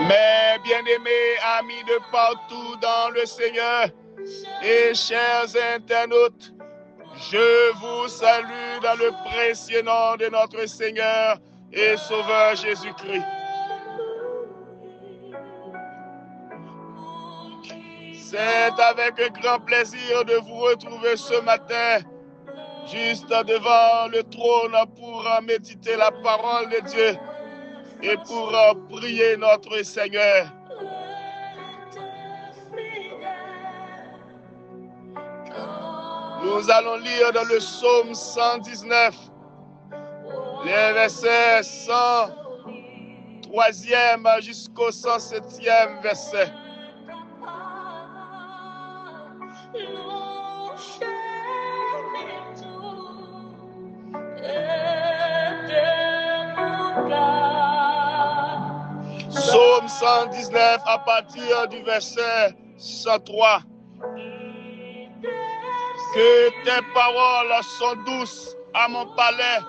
Mes bien-aimés amis de partout dans le Seigneur et chers internautes, je vous salue dans le précieux nom de notre Seigneur et Sauveur Jésus-Christ. C'est avec un grand plaisir de vous retrouver ce matin, juste devant le trône pour méditer la parole de Dieu et pour prier notre Seigneur. Nous allons lire dans le psaume 119, les versets 103e jusqu'au 107e verset. Psaume 119 à partir du verset 103. Que tes paroles sont douces à mon palais,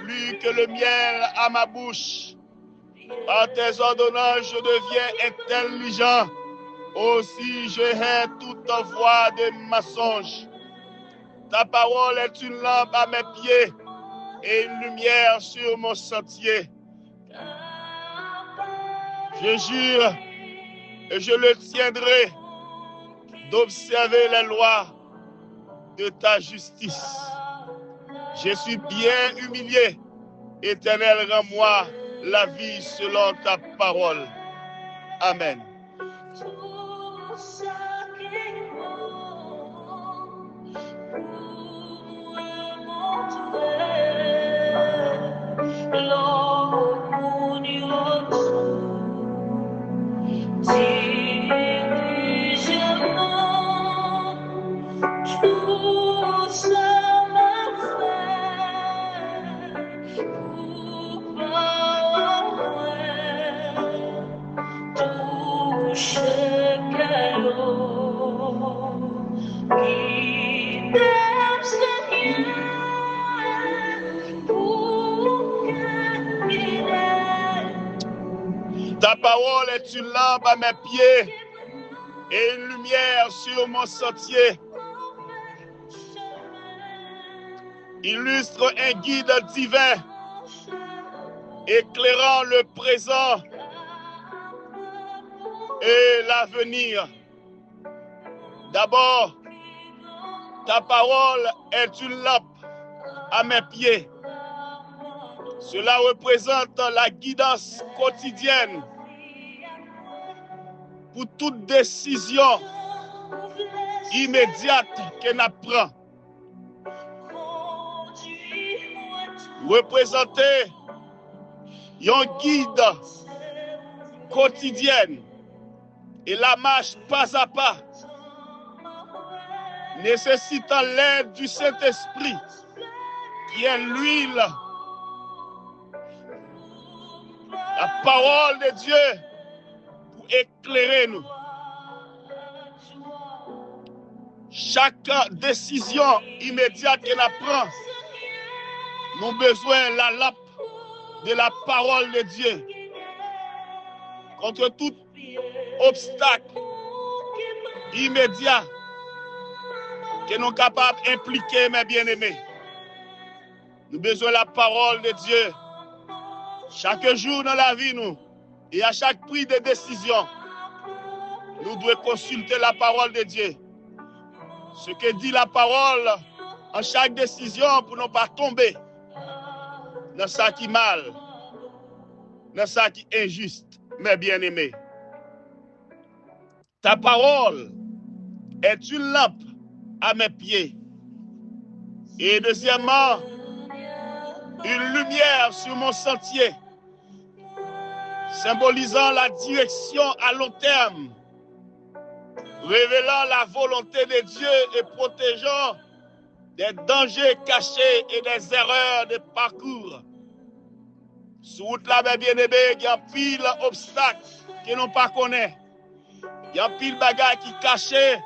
plus que le miel à ma bouche. Par tes ordonnances, je deviens intelligent. Aussi, je hais toute voix de mensonge. Ta parole est une lampe à mes pieds et une lumière sur mon sentier. Je jure et je le tiendrai d'observer les lois de ta justice. Je suis bien humilié. Éternel, rends-moi la vie selon ta parole. Amen. Ta parole est une lampe à mes pieds et une lumière sur mon sentier. Illustre un guide divin, éclairant le présent et l'avenir. D'abord, ta parole est une lampe à mes pieds. Cela représente la guidance quotidienne pour toute décision immédiate que nous prenons. Représenter un guide quotidienne et la marche pas à pas, nécessitant l'aide du Saint-Esprit qui est l'huile, la parole de Dieu pour éclairer nous. Chaque décision immédiate que nous prenons, nous avons besoin de la lampe de la parole de Dieu contre tout obstacle immédiat que nous sommes capables d'impliquer, mes bien-aimés. Nous avons besoin de la parole de Dieu chaque jour dans la vie, nous, et à chaque prise de décision. nous devons consulter la parole de Dieu. Ce que dit la parole en chaque décision pour ne pas tomber dans ça qui est mal, dans ça qui est injuste, mes bien-aimés. Ta parole est une lampe à mes pieds. Et deuxièmement, une lumière sur mon sentier, symbolisant la direction à long terme, révélant la volonté de Dieu et protégeant des dangers cachés et des erreurs de parcours. Sur route là, mes bien-aimés, il y a pile d'obstacles que nous ne connaissons pas. Il y a pile de bagages qui cachés,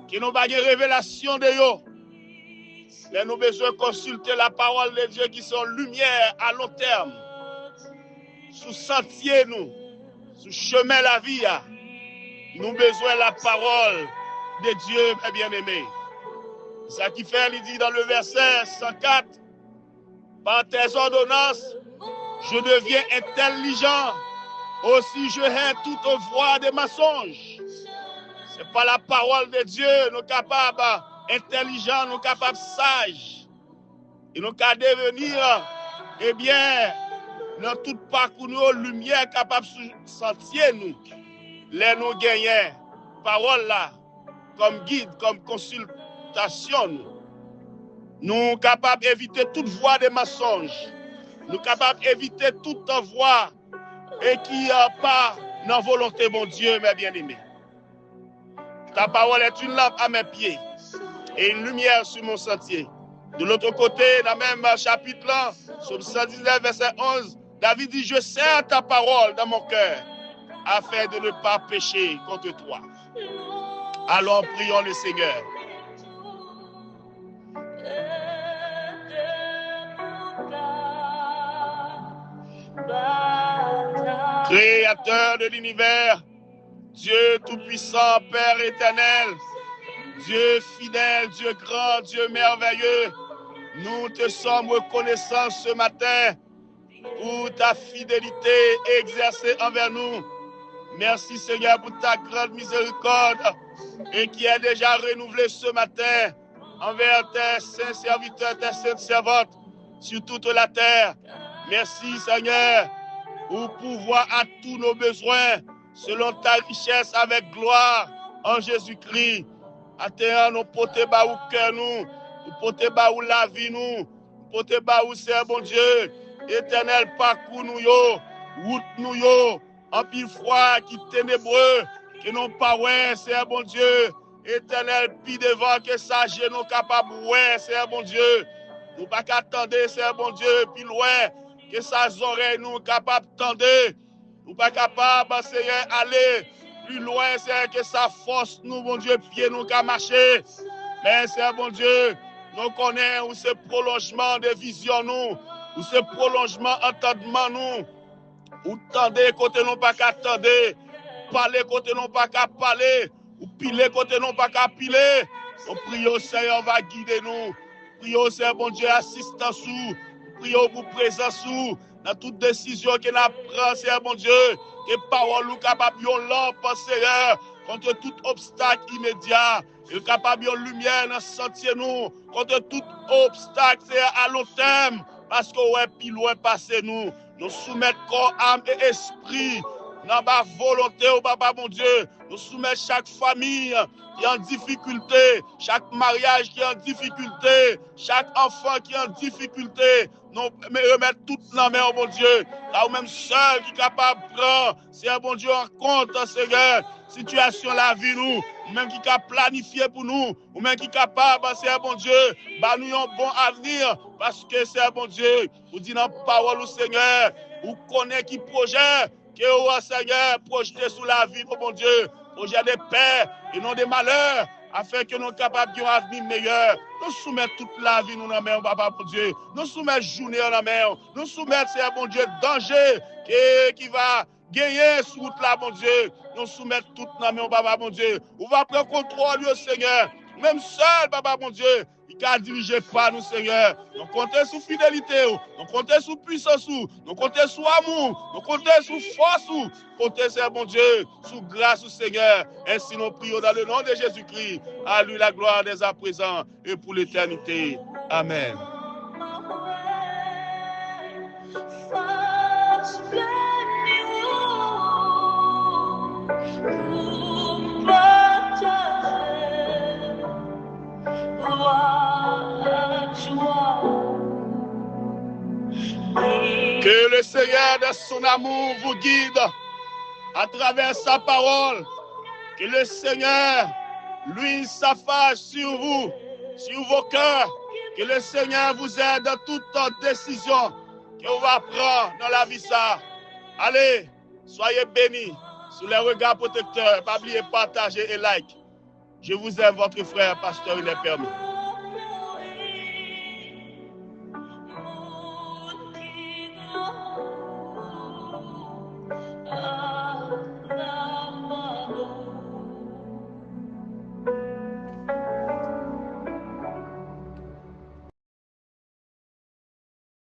qui n'ont pas de révélation de eux. Mais nous avons besoin de consulter la parole de Dieu qui sont lumière à long terme. Sous sentier, nous, sous chemin la vie, nous avons besoin de la parole de Dieu, mes bien-aimés. C'est ça qui fait, il dit dans le verset 104, par tes ordonnances, je deviens intelligent. Aussi, je hais toute voix de mensonges. Ce n'est pas la parole de Dieu, nous sommes capables intelligents, nous sommes capables sages. Et nous sommes devenir, eh bien, dans tout parcours, nous, lumière capable de sentir nous. Les nous gagnons, parole là, comme guide, comme consultation. Nous sommes capables d'éviter toute voix de mensonges. Nous sommes capables d'éviter toute voix et qui n'a pas dans volonté, mon Dieu, mes bien-aimés. Ta parole est une lampe à mes pieds et une lumière sur mon sentier. De l'autre côté, dans le même chapitre là, sur 119, verset 11, David dit, je serre ta parole dans mon cœur afin de ne pas pécher contre toi. Alors prions le Seigneur. Créateur de l'univers, Dieu tout-puissant, Père éternel, Dieu fidèle, Dieu grand, Dieu merveilleux, nous te sommes reconnaissants ce matin pour ta fidélité exercée envers nous. Merci Seigneur pour ta grande miséricorde et qui est déjà renouvelée ce matin envers tes saints serviteurs, tes saintes servantes sur toute la terre. Merci Seigneur pour pouvoir à tous nos besoins selon ta richesse avec gloire en Jésus-Christ. Atteint nos potes baou cœur nous, potes baou la vie nous, potes baou c'est bon Dieu, éternel parcours nous yo, route nous yo, en pile froid qui ténébreux, qui n'ont pas ouais, c'est bon Dieu, éternel pi devant que ça nous capable ouais, c'est bon Dieu. Nous pas qu'attendre, c'est bon Dieu, puis loin que ça oreilles nous capables d'attendre. Nous pas capable Seigneur aller plus loin, c'est que ça force nous, bon Dieu, pied nous qu'à marcher. Mais c'est bon Dieu, nous connaissons où ce prolongement de vision nous, où ce prolongement entendement nous, ou tendez côté nous pas qu'à attendre, parler côté nous pas qu'à parler, ou piler côté nous pas qu'à piler. Nous prions Seigneur va guider nous. Prions Seigneur bon Dieu assistance nous. Prions pour présence nous dans toute décision que nous prenons Seigneur bon Dieu. Que parole nous capable de lampe Seigneur contre tout obstacle immédiat. Et capable de lumière dans sentier nous contre tout obstacle Seigneur à long terme. Parce que ouais puis loin passer nous. Nous soumettons corps, âme et esprit dans ma volonté au Papa mon Dieu. Nous soumettons chaque famille qui est en difficulté, chaque mariage qui est en difficulté, chaque enfant qui est en difficulté. Nous remettons tout dans la main au bon Dieu. Là où même seul qui est capable de prendre, c'est un bon Dieu en compte, Seigneur. Situation la vie nous, ou même qui est planifié pour nous, ou même qui est capable, c'est un bon Dieu, bah nous un bon avenir, parce que c'est un bon Dieu. Vous dites dans la parole au Seigneur, vous connaissez qui projet, que vous, Seigneur, projeté sous la vie, mon bon Dieu, projet de paix et non de malheur, afin que nous soyons capables d'un avenir meilleur. Nous soumettons toute la vie, nous, dans la main, Papa, mon Dieu. Nous soumettons journée dans la main. Nous soumettons, c'est un bon Dieu, danger qui va gagner sur route là, mon Dieu. Nous soumettons tout dans la main, Papa, mon Dieu. On va prendre contrôle, Seigneur. Même seul, Papa, mon Dieu, qu'à diriger par nous, Seigneur. Nous comptons sur fidélité, nous comptons sur puissance, nous comptons sur amour, nous comptons sur force, nous comptons, Seigneur mon Dieu, sur grâce, Seigneur. Ainsi nous prions dans le nom de Jésus-Christ. À lui la gloire dès à présent et pour l'éternité. Amen. Que le Seigneur de son amour vous guide à travers sa parole. Que le Seigneur, lui, s'affache sur vous, sur vos cœurs. Que le Seigneur vous aide dans toute décision que vous va prendre dans la vie. Ça. Allez, soyez bénis sous les regards protecteurs. Pas oublier partager et like. Je vous aime, votre frère, pasteur, il est permis.